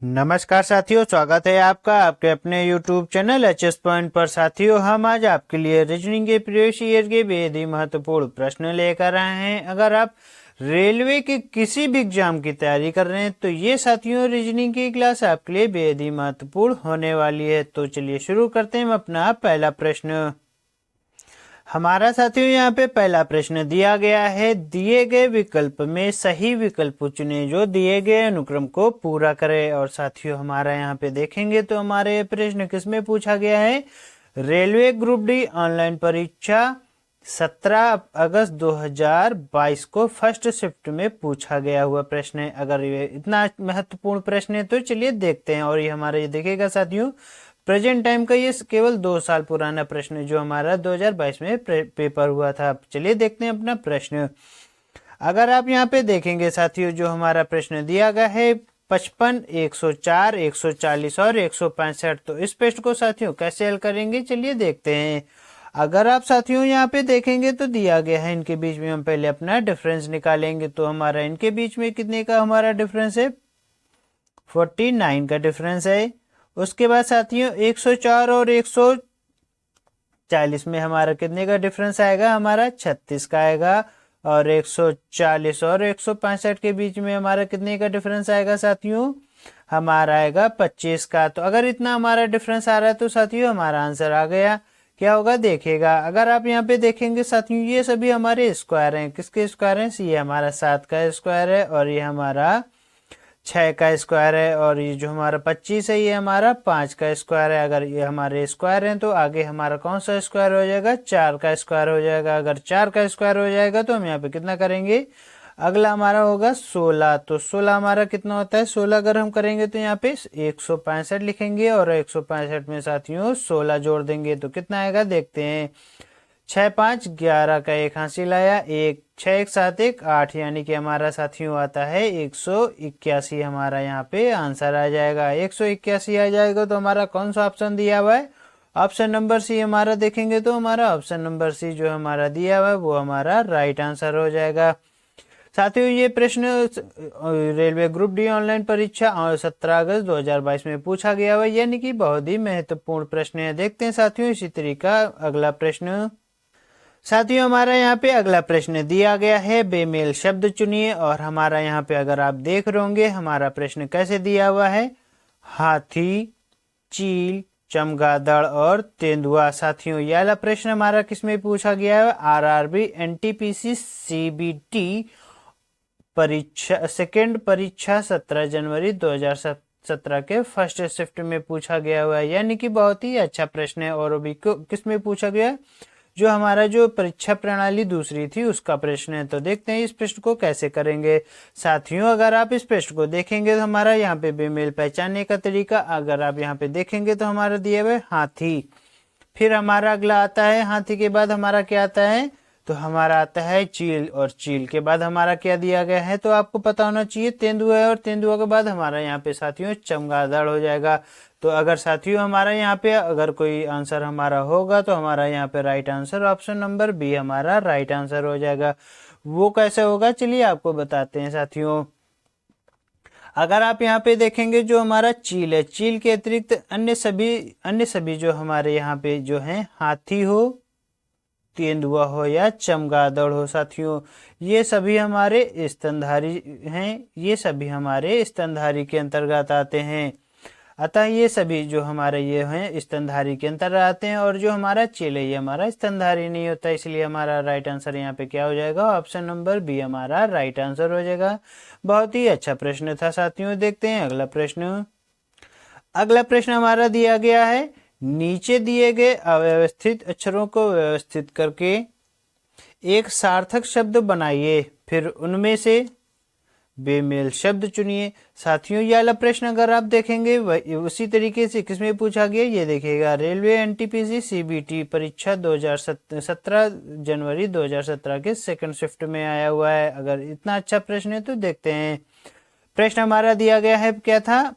नमस्कार साथियों, स्वागत है आपका आपके अपने YouTube चैनल HS पॉइंट पर। साथियों, हम आज आपके लिए रीजनिंग के प्रीवियस ईयर के बेहद ही महत्वपूर्ण प्रश्न लेकर आए हैं। अगर आप रेलवे के किसी भी एग्जाम की तैयारी कर रहे हैं तो ये साथियों रीजनिंग की क्लास आपके लिए बेहद ही महत्वपूर्ण होने वाली है। तो चलिए शुरू करते हैं अपना पहला प्रश्न। हमारा साथियों यहाँ पे पहला प्रश्न दिया गया है, दिए गए विकल्प में सही विकल्प चुने जो दिए गए अनुक्रम को पूरा करे। और साथियों हमारा यहाँ पे देखेंगे तो हमारे प्रश्न किसमें पूछा गया है, रेलवे ग्रुप डी ऑनलाइन परीक्षा 17 अगस्त 2022 को फर्स्ट शिफ्ट में पूछा गया हुआ प्रश्न है। अगर ये इतना महत्वपूर्ण प्रश्न है तो चलिए देखते हैं। और ये हमारा ये देखिएगा साथियों, प्रेजेंट टाइम का ये केवल 2 साल पुराना प्रश्न है जो हमारा 2022 में पेपर हुआ था। चलिए देखते हैं अपना प्रश्न। अगर आप यहाँ पे देखेंगे साथियों, जो हमारा प्रश्न दिया गया है 55, 104, 140 और 165, तो इस प्रश्न को साथियों कैसे हल करेंगे चलिए देखते हैं। अगर आप साथियों यहाँ पे देखेंगे तो दिया गया है, इनके बीच में हम पहले अपना डिफरेंस निकालेंगे। तो हमारा इनके बीच में कितने का हमारा डिफरेंस है, 49 का डिफरेंस है। उसके बाद साथियों 104 और 140 में हमारा कितने का डिफरेंस आएगा, हमारा 36 का आएगा। और 140 और 165 के बीच में हमारा कितने का डिफरेंस आएगा साथियों, हमारा आएगा 25 का। तो अगर इतना हमारा डिफरेंस आ रहा है तो साथियों हमारा आंसर आ गया। क्या होगा देखिएगा, अगर आप यहाँ पे देखेंगे साथियों ये सभी हमारे स्क्वायर हैं। किसके स्क्वायर हैं, ये हमारा 7 का स्क्वायर है और ये हमारा 6 का स्क्वायर है। और ये जो हमारा 25 है ये हमारा 5 का स्क्वायर है। अगर ये हमारे स्क्वायर हैं तो आगे हमारा कौन सा स्क्वायर हो जाएगा, 4 का स्क्वायर हो जाएगा। अगर 4 का स्क्वायर हो जाएगा तो हम यहाँ पे कितना करेंगे, अगला हमारा होगा 16। तो 16 हमारा कितना होता है, 16 अगर हम करेंगे तो यहाँ पे 165 लिखेंगे और 165 में साथियों 16 जोड़ देंगे तो कितना आएगा देखते हैं। 6 5 11 का एक हासिल आया, 1 6 1 7 1 8, यानी कि हमारा साथियों आता है 181। हमारा यहाँ पे आंसर आ जाएगा 181 आ जाएगा। तो हमारा कौन सा ऑप्शन दिया हुआ है, ऑप्शन नंबर सी हमारा देखेंगे तो हमारा ऑप्शन नंबर सी जो हमारा दिया हुआ है वो हमारा राइट आंसर हो जाएगा। साथियों ये प्रश्न रेलवे ग्रुप डी ऑनलाइन परीक्षा 17 अगस्त 2022 में पूछा गया हुआ, यानी कि बहुत ही महत्वपूर्ण प्रश्न है। देखते हैं साथियों इसी तरीका अगला प्रश्न। साथियों हमारा यहाँ पे अगला प्रश्न दिया गया है, बेमेल शब्द चुनिए। और हमारा यहाँ पे अगर आप देख रहे होंगे हमारा प्रश्न कैसे दिया हुआ है, हाथी, चील, चमगादड़ और तेंदुआ। साथियों ये वाला प्रश्न हमारा किसमें पूछा गया है, आरआरबी एनटीपीसी सीबीटी परीक्षा सेकेंड परीक्षा 17 जनवरी 2017 के फर्स्ट शिफ्ट में पूछा गया हुआ है, यानी कि बहुत ही अच्छा प्रश्न है। और अभी किसमें पूछा गया है, जो हमारा जो परीक्षा प्रणाली दूसरी थी उसका प्रश्न है। तो देखते हैं इस प्रश्न को कैसे करेंगे। साथियों अगर आप इस प्रश्न को देखेंगे तो हमारा यहाँ पे बेमेल पहचानने का तरीका, अगर आप यहाँ पे देखेंगे तो हमारा दिया हुआ है हाथी, फिर हमारा अगला आता है हाथी के बाद हमारा क्या आता है, तो हमारा आता है चील, और चील के बाद हमारा क्या दिया गया है, तो आपको पता होना चाहिए तेंदुआ है, और तेंदुआ के बाद हमारा यहाँ पे साथियों चमगादड़ हो जाएगा। तो अगर साथियों हमारा यहाँ पे अगर कोई आंसर हमारा होगा तो हमारा यहाँ पे right answer option number B हमारा राइट आंसर हो जाएगा। वो कैसे होगा चलिए आपको बताते हैं साथियों। अगर आप यहाँ पे देखेंगे जो हमारा चील है, चील के अतिरिक्त अन्य सभी जो हमारे यहाँ पे जो है हाथी हो, तेंदुआ हो या चमगादड़ हो साथियों, ये सभी हमारे स्तनधारी हैं, ये सभी हमारे स्तनधारी के अंतर्गत आते हैं। अतः ये सभी जो हमारे ये हैं स्तनधारी के अंतर्गत आते हैं। और जो हमारा चील है ये हमारा स्तनधारी नहीं होता, इसलिए हमारा राइट आंसर यहाँ पे क्या हो जाएगा, ऑप्शन नंबर बी हमारा राइट आंसर हो जाएगा। बहुत ही अच्छा प्रश्न था साथियों। देखते हैं अगला प्रश्न। अगला प्रश्न हमारा दिया गया है, नीचे दिए गए अव्यवस्थित अक्षरों को व्यवस्थित करके एक सार्थक शब्द बनाइए, फिर उनमें से बेमेल शब्द चुनिए। साथियों ये वाला प्रश्न अगर आप देखेंगे उसी तरीके से किसमें पूछा गया, ये देखिएगा रेलवे एनटीपीसी सीबीटी परीक्षा 2017 जनवरी 2017 के सेकंड शिफ्ट में आया हुआ है। अगर इतना अच्छा प्रश्न है तो देखते हैं। प्रश्न हमारा दिया गया है क्या था,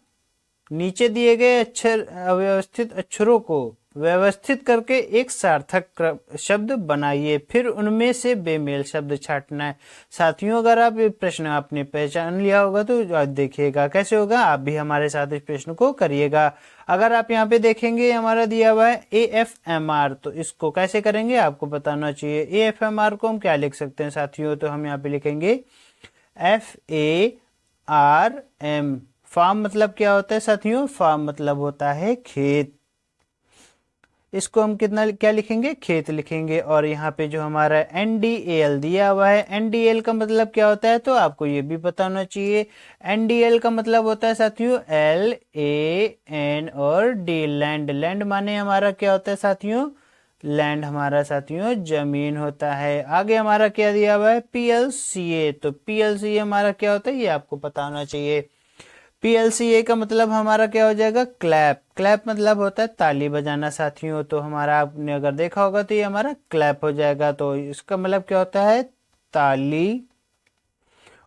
नीचे दिए गए अक्षर अव्यवस्थित अक्षरों को व्यवस्थित करके एक सार्थक शब्द बनाइए, फिर उनमें से बेमेल शब्द छांटना है। साथियों अगर आप ये प्रश्न आपने पहचान लिया होगा तो देखिएगा कैसे होगा, आप भी हमारे साथ इस प्रश्न को करिएगा। अगर आप यहाँ पे देखेंगे हमारा दिया हुआ है AFMR, तो इसको कैसे करेंगे आपको बताना चाहिए। AFMR को हम क्या लिख सकते हैं साथियों, तो हम यहाँ पे लिखेंगे FARM। फार्म मतलब क्या होता है साथियों, फार्म मतलब होता है खेत। इसको हम क्या लिखेंगे, खेत लिखेंगे। और यहाँ पे जो हमारा NDAL दिया हुआ है, NDL का मतलब क्या होता है तो आपको ये भी पता होना चाहिए। NDL का मतलब होता है साथियों LAN और D, लैंड। लैंड माने हमारा क्या होता है साथियों, लैंड हमारा साथियों जमीन होता है। आगे हमारा क्या दिया हुआ है PLCA, तो PLCA हमारा क्या होता है ये आपको पता होना चाहिए। PLCA का मतलब हमारा क्या हो जाएगा, क्लैप। क्लैप मतलब होता है ताली बजाना साथियों, तो हमारा आपने अगर देखा होगा तो ये हमारा क्लैप हो जाएगा, तो इसका मतलब क्या होता है ताली।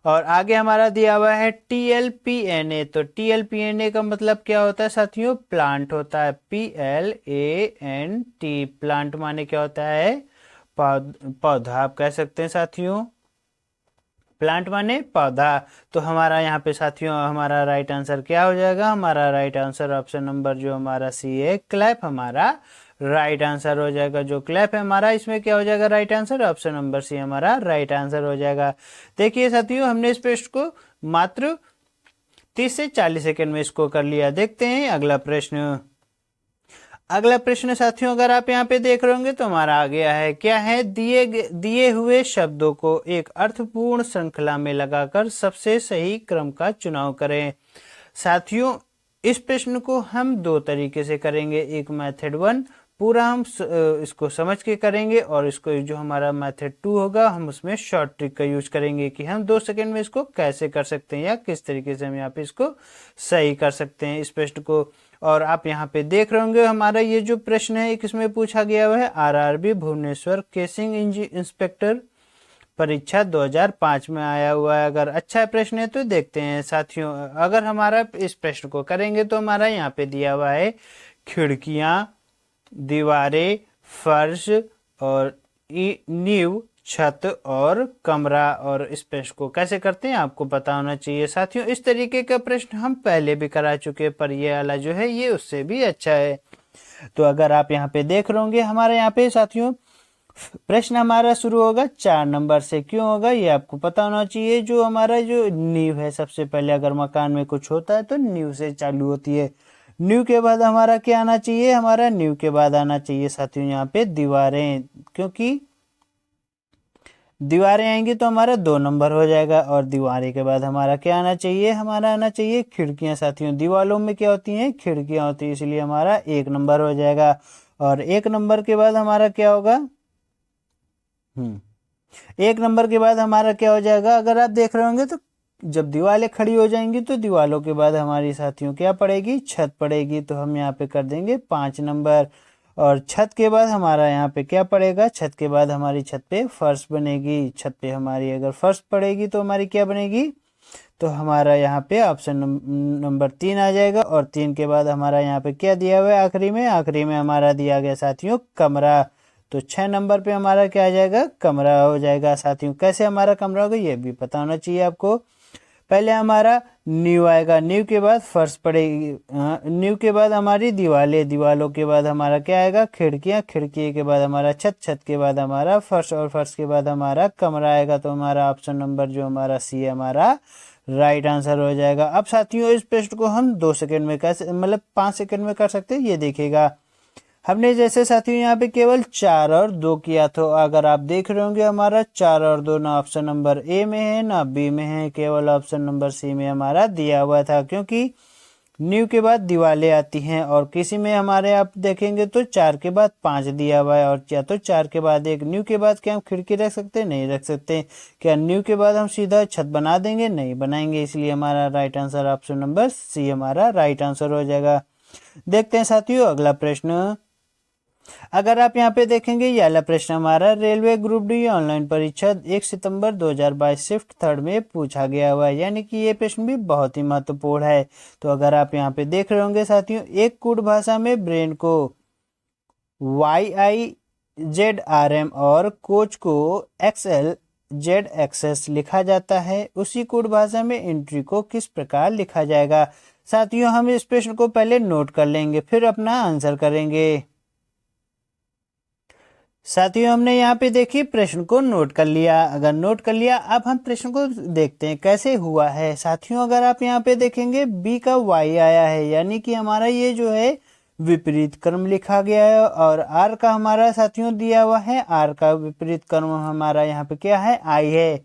और आगे हमारा दिया हुआ है TLPNA, तो TLPNA का मतलब क्या होता है साथियों, प्लांट होता है। PLANT, प्लांट माने क्या होता है पौधा आप कह सकते हैं साथियों, प्लांट माने पौधा। तो हमारा यहाँ पे साथियों हमारा राइट आंसर क्या हो जाएगा, हमारा राइट आंसर ऑप्शन नंबर जो हमारा C है क्लैप, हमारा राइट आंसर हो जाएगा। जो क्लैप है हमारा इसमें क्या हो जाएगा right answer, option number C हमारा राइट आंसर हो जाएगा। देखिए साथियों हमने इस प्रश्न को मात्र 30 से 40 सेकंड में इसको कर लिया। देखते हैं अगला प्रश्न। अगला प्रश्न साथियों अगर आप यहाँ पे देख रहे होंगे तो हमारा आ गया है, क्या है, दिए हुए शब्दों को एक अर्थपूर्ण श्रृंखला में लगाकर सबसे सही क्रम का चुनाव करें। साथियों इस प्रश्न को हम दो तरीके से करेंगे, एक मेथड 1 पूरा हम इसको समझ के करेंगे, और इसको जो हमारा मेथड 2 होगा हम उसमें शॉर्ट ट्रिक का यूज करेंगे कि हम 2 सेकंड में इसको कैसे कर सकते हैं या किस तरीके से हम यहाँ पे इसको सही कर सकते हैं इस प्रश्न को। और आप यहाँ पे देख रहे होंगे हमारा ये जो प्रश्न है किसमें पूछा गया हुआ है, RRB भुवनेश्वर केसिंग इंस्पेक्टर परीक्षा 2005 में आया हुआ है। अगर अच्छा प्रश्न है तो देखते हैं साथियों। अगर हमारा इस प्रश्न को करेंगे तो हमारा यहाँ पे दिया हुआ है खिड़कियां, दीवारें, फर्श और नींव, छत और कमरा। और इस प्रश्न को कैसे करते हैं आपको पता होना चाहिए साथियों। इस तरीके का प्रश्न हम पहले भी करा चुके हैं, पर ये वाला जो है ये उससे भी अच्छा है। तो अगर आप यहाँ पे देख रहे होंगे हमारे यहाँ पे साथियों प्रश्न हमारा शुरू होगा 4 नंबर से। क्यों होगा ये आपको पता होना चाहिए। जो हमारा जो नींव है, सबसे पहले अगर मकान में कुछ होता है तो नींव से चालू होती है। नींव के बाद हमारा क्या आना चाहिए, हमारा नींव के बाद आना चाहिए साथियों यहाँ पे दीवारें, क्योंकि दीवारें आएंगी तो हमारा 2 नंबर हो जाएगा। और दीवारें के बाद हमारा क्या आना चाहिए, हमारा आना चाहिए खिड़कियां साथियों। दीवारों में क्या होती हैं, खिड़कियां होती है, इसलिए हमारा 1 नंबर हो जाएगा। और 1 नंबर के बाद हमारा क्या होगा, 1 नंबर के बाद हमारा क्या हो जाएगा, अगर आप देख रहे होंगे तो जब दीवारें खड़ी हो जाएंगी तो दीवारों के बाद हमारी साथियों क्या पड़ेगी, छत पड़ेगी। तो हम यहाँ पे कर देंगे 5 नंबर। और छत के बाद हमारा यहाँ पे क्या पड़ेगा, छत के बाद हमारी छत पे फर्श बनेगी। छत पे हमारी अगर फर्श पड़ेगी तो हमारी क्या बनेगी, तो हमारा यहाँ पे ऑप्शन नंबर 3 आ जाएगा। और 3 के बाद हमारा यहाँ पे क्या दिया हुआ है आखिरी में हमारा दिया गया साथियों कमरा। तो 6 नंबर पे हमारा क्या आ जाएगा, कमरा हो जाएगा साथियों। कैसे हमारा कमरा होगा ये भी पता होना चाहिए आपको। पहले हमारा नींव आएगा, नींव के बाद फर्श पड़ेगी, नींव के बाद हमारी दीवालों के बाद हमारा क्या आएगा, खिड़कियां, खिड़की के बाद हमारा छत, छत के बाद हमारा फर्श, और फर्श के बाद हमारा कमरा आएगा। तो हमारा ऑप्शन नंबर जो हमारा C है हमारा राइट आंसर हो जाएगा। अब साथियों इस प्रश्न को हम 2 सेकंड में कैसे, मतलब 5 सेकंड में कर सकते हैं, ये देखिएगा। हमने जैसे साथियों यहाँ पे केवल 4 और 2 किया, तो अगर आप देख रहे होंगे हमारा 4 और 2 ना ऑप्शन नंबर A में है ना B में है, केवल ऑप्शन नंबर C में हमारा दिया हुआ था। क्योंकि नींव के बाद दीवारें आती हैं, और किसी में हमारे आप देखेंगे तो 4 के बाद 5 दिया हुआ है, और या तो 4 के बाद 1। नींव के बाद क्या हम खिड़की रख सकते हैं, नहीं रख सकते। क्या नींव के बाद हम सीधा छत बना देंगे, नहीं बनाएंगे। इसलिए हमारा right answer option number C हमारा राइट आंसर हो जाएगा। देखते हैं साथियों अगला प्रश्न। अगर आप यहाँ पे देखेंगे ये वाला प्रश्न हमारा रेलवे ग्रुप डी ऑनलाइन परीक्षा 1 सितंबर 2022 शिफ्ट 3 में पूछा गया हुआ है, यानी कि ये प्रश्न भी बहुत ही महत्वपूर्ण है। तो अगर आप यहाँ पे देख रहे होंगे साथियों, एक कूट भाषा में ब्रेन को YIZRM और कोच को XLZXS लिखा जाता है, उसी कोड भाषा में एंट्री को किस प्रकार लिखा जाएगा। साथियों हम इस प्रश्न को पहले नोट कर लेंगे फिर अपना आंसर करेंगे। साथियों हमने यहाँ पे देखिए प्रश्न को नोट कर लिया। अगर नोट कर लिया अब हम प्रश्न को देखते हैं कैसे हुआ है। साथियों अगर आप यहाँ पे देखेंगे B का Y आया है, यानी कि हमारा ये जो है विपरीत क्रम लिखा गया है, और R का हमारा साथियों दिया हुआ है, R का विपरीत क्रम हमारा यहाँ पे क्या है I है।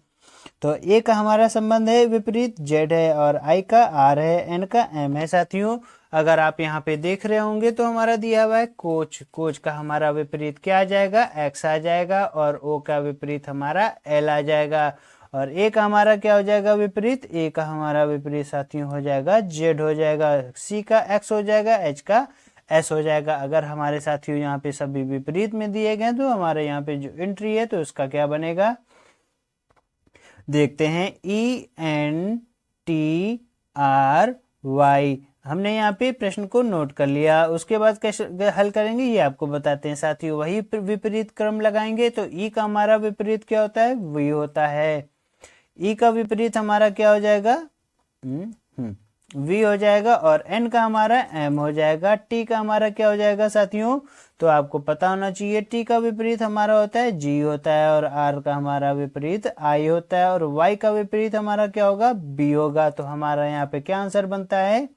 तो A का हमारा संबंध है विपरीत Z है, और I का R है, N का M है। साथियों अगर आप यहाँ पे देख रहे होंगे तो हमारा दिया हुआ है कोच, कोच का हमारा विपरीत क्या आ जाएगा X आ जाएगा, और O का विपरीत हमारा L आ जाएगा, और A का हमारा क्या हो जाएगा विपरीत, A का हमारा विपरीत साथियों हो जाएगा Z हो जाएगा, C का X हो जाएगा, H का S हो जाएगा। अगर हमारे साथियों यहाँ पे सभी विपरीत में दिए गए तो हमारे यहाँ पे जो एंट्री है तो उसका क्या बनेगा देखते हैं, ENTRY। हमने यहाँ पे प्रश्न को नोट कर लिया, उसके बाद कैसे हल करेंगे ये आपको बताते हैं। साथियों वही विपरीत क्रम लगाएंगे तो E का हमारा विपरीत क्या होता है V होता है, E का विपरीत हमारा क्या हो जाएगा V हो जाएगा, और N का हमारा M हो जाएगा, T का हमारा क्या हो जाएगा साथियों, तो आपको पता होना चाहिए T का विपरीत हमारा होता है G होता है, और R का हमारा विपरीत I होता है, और Y का विपरीत हमारा क्या होगा B होगा। तो हमारा यहाँ पे क्या आंसर बनता है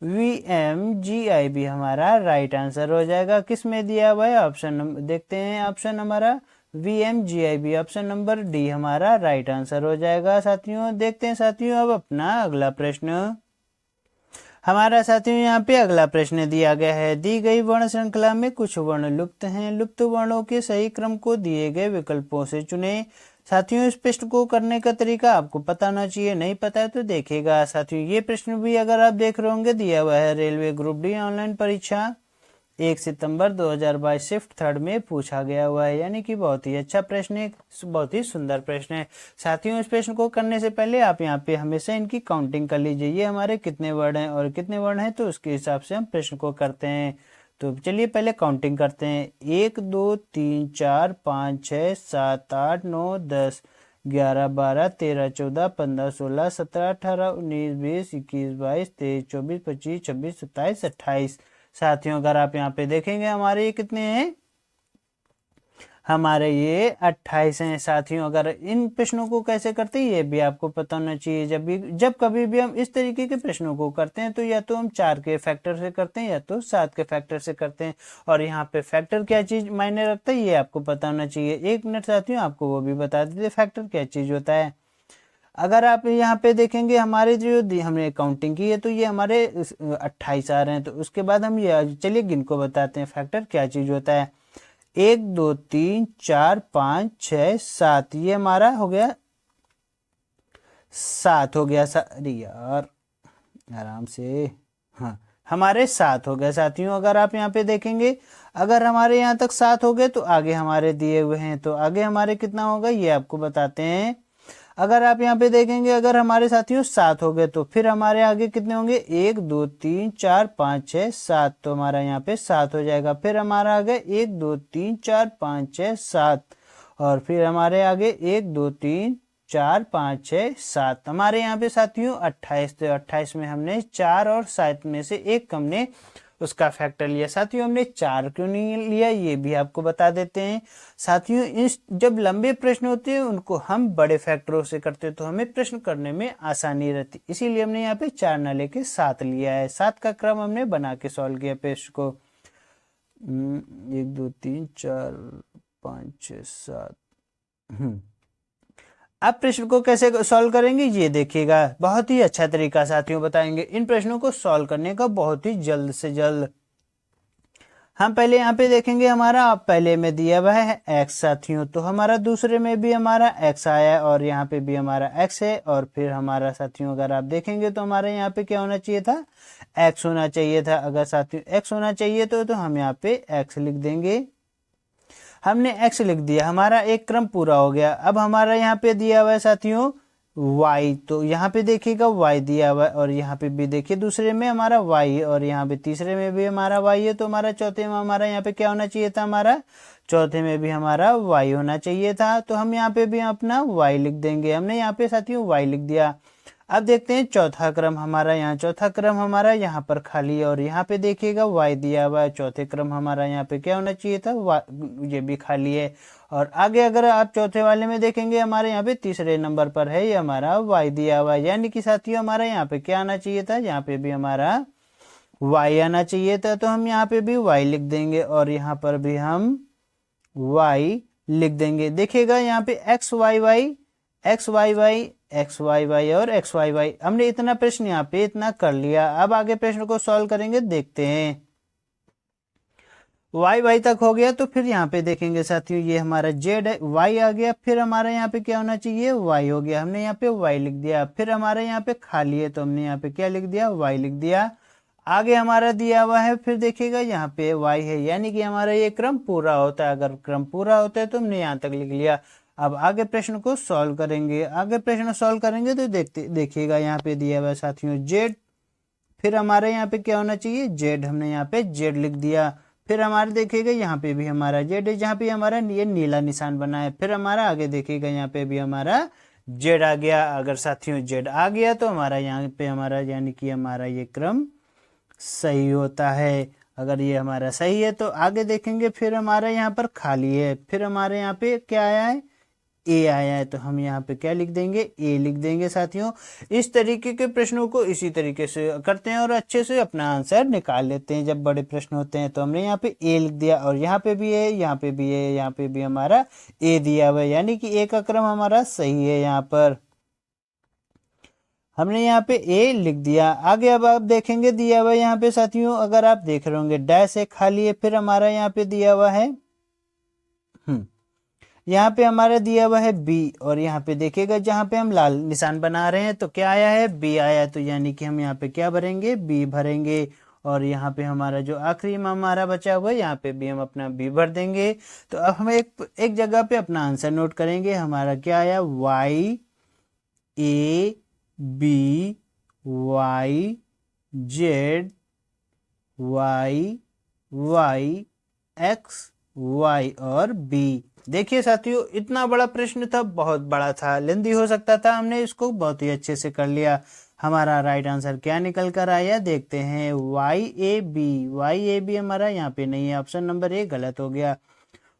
VMGIB हमारा राइट आंसर हो जाएगा। किस में दिया हुआ है ऑप्शन देखते हैं, ऑप्शन हमारा VMGIB ऑप्शन नंबर डी हमारा राइट आंसर हो जाएगा। साथियों देखते हैं साथियों अब अपना अगला प्रश्न। हमारा साथियों यहाँ पे अगला प्रश्न दिया गया है, दी गई वर्ण श्रृंखला में कुछ वर्ण लुप्त हैं, लुप्त वर्णों के सही क्रम को दिए गए विकल्पों से चुने। साथियों इस प्रश्न को करने का तरीका आपको पता होना चाहिए, नहीं पता है तो देखेगा। साथियों ये प्रश्न भी अगर आप देख रहे होंगे दिया हुआ है रेलवे ग्रुप डी ऑनलाइन परीक्षा 1 सितंबर 2022 शिफ्ट 3 में पूछा गया हुआ है, यानी कि बहुत ही अच्छा प्रश्न है, बहुत ही सुंदर प्रश्न है। साथियों इस प्रश्न को करने से पहले आप यहाँ पे हमेशा इनकी काउंटिंग कर लीजिए, ये हमारे कितने वर्ड हैं और कितने वर्ण हैं, तो उसके हिसाब से हम प्रश्न को करते हैं। तो चलिए पहले काउंटिंग करते हैं, 1 2 3 4 5 6 7 8 9 10 11 12 13 14 15 16 17 18 19 20 21 22 23 24 25 26 27 28। साथियों अगर आप यहाँ पे देखेंगे हमारे ये कितने हैं, हमारे ये 28 हैं। साथियों अगर इन प्रश्नों को कैसे करते हैं ये भी आपको पता होना चाहिए। जब कभी भी हम इस तरीके के प्रश्नों को करते हैं तो या तो हम 4 के फैक्टर से करते हैं या तो 7 के फैक्टर से करते हैं, और यहाँ पे फैक्टर क्या चीज मायने रखता है ये आपको पता होना चाहिए। 1 मिनट साथियों आपको वो भी बता देते फैक्टर क्या चीज होता है। अगर आप यहाँ पे देखेंगे हमारे जो हमने काउंटिंग की है तो ये हमारे 28 आ रहे हैं, तो उसके बाद हम ये चलिए गिन को बताते हैं फैक्टर क्या चीज होता है। 1 2 3 4 5 6 7 ये हमारा हो गया 7 हो गया। अरे यार आराम से, हाँ हमारे 7 हो गए। साथियों अगर आप यहाँ पे देखेंगे अगर हमारे यहाँ तक 7 हो गए तो आगे हमारे दिए हुए हैं, तो आगे हमारे कितना होगा ये आपको बताते हैं। अगर आप यहाँ पे देखेंगे अगर हमारे साथियों 7 हो गए तो फिर हमारे आगे कितने होंगे 1 2 3 4 5 6 7, तो हमारा यहाँ पे 7 हो जाएगा। फिर हमारा आगे 1 2 3 4 5 6 7, और फिर हमारे आगे 1 2 3 4 5 6 7, हमारे यहाँ पे साथियों 28। तो 28 में हमने 4 और 7 में से एक हमने उसका फैक्टर लिया। साथियों हमने 4 क्यों नहीं लिया ये भी आपको बता देते हैं। साथियों इस जब लंबे प्रश्न होते हैं उनको हम बड़े फैक्टरों से करते हैं तो हमें प्रश्न करने में आसानी रहती, इसीलिए हमने यहाँ पे 4 ना लेके 7 लिया है। 7 का क्रम हमने बना के सॉल्व किया प्रश्न को। 1 2 3 4 5 6 7। अब प्रश्न को कैसे सॉल्व करेंगे ये देखिएगा, बहुत ही अच्छा तरीका साथियों बताएंगे। इन प्रश्नों को सॉल्व करने का बहुत ही जल्द से जल्द। हम पहले यहाँ पे देखेंगे हमारा पहले में दिया हुआ है x साथियों, तो हमारा दूसरे में भी हमारा x आया और यहाँ पे भी हमारा x है, और फिर हमारा साथियों अगर आप देखेंगे तो हमारे यहाँ पे क्या होना चाहिए था x होना चाहिए था। अगर साथियों x होना चाहिए तो हम यहाँ पे x लिख देंगे। हमने x लिख दिया, हमारा एक क्रम पूरा हो गया। अब हमारा यहाँ पे दिया हुआ है साथियों y, तो यहाँ पे देखिएगा y दिया हुआ है और यहाँ पे भी देखिए दूसरे में हमारा y और यहाँ पे तीसरे में भी हमारा y है, तो हमारा चौथे में हमारा यहाँ पे क्या होना चाहिए था, हमारा चौथे में भी हमारा y होना चाहिए था। तो हम यहाँ पे भी अपना y लिख देंगे। हमने यहाँ पे साथियों y लिख दिया। अब देखते हैं चौथा क्रम हमारा, यहाँ चौथा क्रम हमारा यहाँ पर खाली है और यहाँ पे देखिएगा y दिया हुआ है। चौथे क्रम हमारा यहाँ पे क्या होना चाहिए था, ये भी खाली है। और आगे अगर आप चौथे वाले में देखेंगे हमारे यहाँ पे तीसरे नंबर पर है ये हमारा y दिया हुआ है, यानी कि साथियों हमारा यहाँ पे क्या आना चाहिए था, यहाँ पे भी हमारा y आना चाहिए था। तो हम यहाँ पे भी y लिख देंगे और यहाँ पर भी हम y लिख देंगे। देखिएगा यहाँ पे x y y x y y x y y और x y y, हमने इतना प्रश्न यहाँ पे इतना कर लिया। अब आगे प्रश्न को सॉल्व करेंगे, देखते हैं। y y तक हो गया, तो फिर यहाँ पे देखेंगे साथियों ये हमारा z है, y आ गया, फिर हमारा यहाँ पे क्या होना चाहिए, y हो गया। हमने यहाँ पे y लिख दिया। फिर हमारे यहाँ पे खाली है तो हमने यहाँ पे क्या लिख दिया, y लिख दिया। आगे हमारा दिया हुआ है, फिर देखिएगा यहाँ पे y है, यानी कि हमारा ये क्रम पूरा होता है। अगर क्रम पूरा होता है तो हमने यहाँ तक लिख लिया। अब आगे प्रश्न को सॉल्व करेंगे। आगे प्रश्न सॉल्व करेंगे तो देखिएगा यहाँ पे दिया हुआ है साथियों z, फिर हमारे यहाँ पे क्या होना चाहिए, z, हमने यहाँ पे z लिख दिया। फिर हमारे देखिएगा यहाँ पे भी हमारा z है, जहाँ पे हमारा ये नीला निशान बना है। फिर हमारा आगे देखिएगा यहाँ पे भी हमारा z आ गया। अगर साथियों z आ गया तो हमारा यहाँ पे हमारा यानी कि हमारा ये क्रम सही होता है। अगर ये हमारा सही है तो आगे देखेंगे, फिर हमारा यहाँ पर खाली है, फिर हमारे यहाँ पे क्या आया है, ए आया है, तो हम यहाँ पे क्या लिख देंगे, ए लिख देंगे साथियों। इस तरीके के प्रश्नों को इसी तरीके से करते हैं और अच्छे से अपना आंसर निकाल लेते हैं। जब बड़े प्रश्न होते हैं तो हमने यहाँ पे ए लिख दिया और यहाँ पे भी है, यहाँ पे भी है, यहाँ पे भी हमारा ए दिया हुआ है, यानी कि ए का क्रम हमारा सही है। यहाँ पर हमने यहाँ पे ए लिख दिया। आगे अब आप देखेंगे दिया हुआ है यहाँ पे साथियों, अगर आप देख रहे होंगे डैश है, खाली है, फिर हमारा यहाँ पे दिया हुआ है यहाँ पे हमारा दिया हुआ है बी और यहाँ पे देखिएगा जहाँ पे हम लाल निशान बना रहे हैं तो क्या आया है, बी आया। तो यानी कि हम यहाँ पे क्या भरेंगे, बी भरेंगे। और यहाँ पे हमारा जो आखिरी में हमारा बचा हुआ है यहाँ पे भी हम अपना बी भर देंगे। तो अब हम एक जगह पे अपना आंसर नोट करेंगे। हमारा क्या आया, Y A B Y Z Y Y X Y और बी। देखिए साथियों इतना बड़ा प्रश्न था, बहुत बड़ा था, लेंदी हो सकता था, हमने इसको बहुत ही अच्छे से कर लिया। हमारा राइट आंसर क्या निकल कर आया, देखते हैं, वाई ए बी हमारा यहाँ पे नहीं है, ऑप्शन नंबर ए गलत हो गया।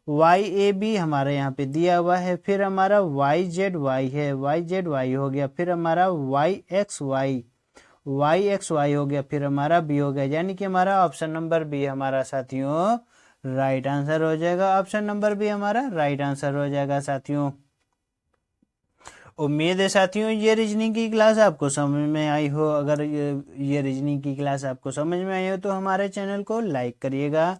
वाई ए बी हमारा यहाँ पे दिया हुआ है, फिर हमारा वाई जेड वाई है, वाई जेड वाई हो गया, फिर हमारा वाई एक्स वाई हो गया, फिर हमारा बी हो गया, यानी कि हमारा ऑप्शन नंबर बी हमारा साथियों राइट आंसर हो जाएगा। ऑप्शन नंबर बी हमारा राइट आंसर हो जाएगा साथियों। उम्मीद है साथियों ये रीजनिंग की क्लास आपको समझ में आई हो। अगर ये रीजनिंग की क्लास आपको समझ में आई हो तो हमारे चैनल को लाइक करिएगा,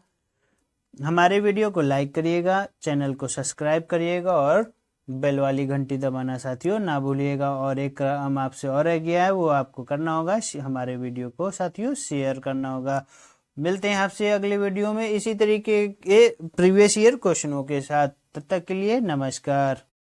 हमारे वीडियो को लाइक करिएगा, चैनल को सब्सक्राइब करिएगा और बेल वाली घंटी दबाना साथियों ना भूलिएगा। और एक काम आपसे और रह गया है, वो आपको करना होगा, हमारे वीडियो को साथियों शेयर करना होगा। मिलते हैं आपसे अगले वीडियो में इसी तरीके के प्रीवियस ईयर क्वेश्चनों के साथ। तब तक के लिए नमस्कार।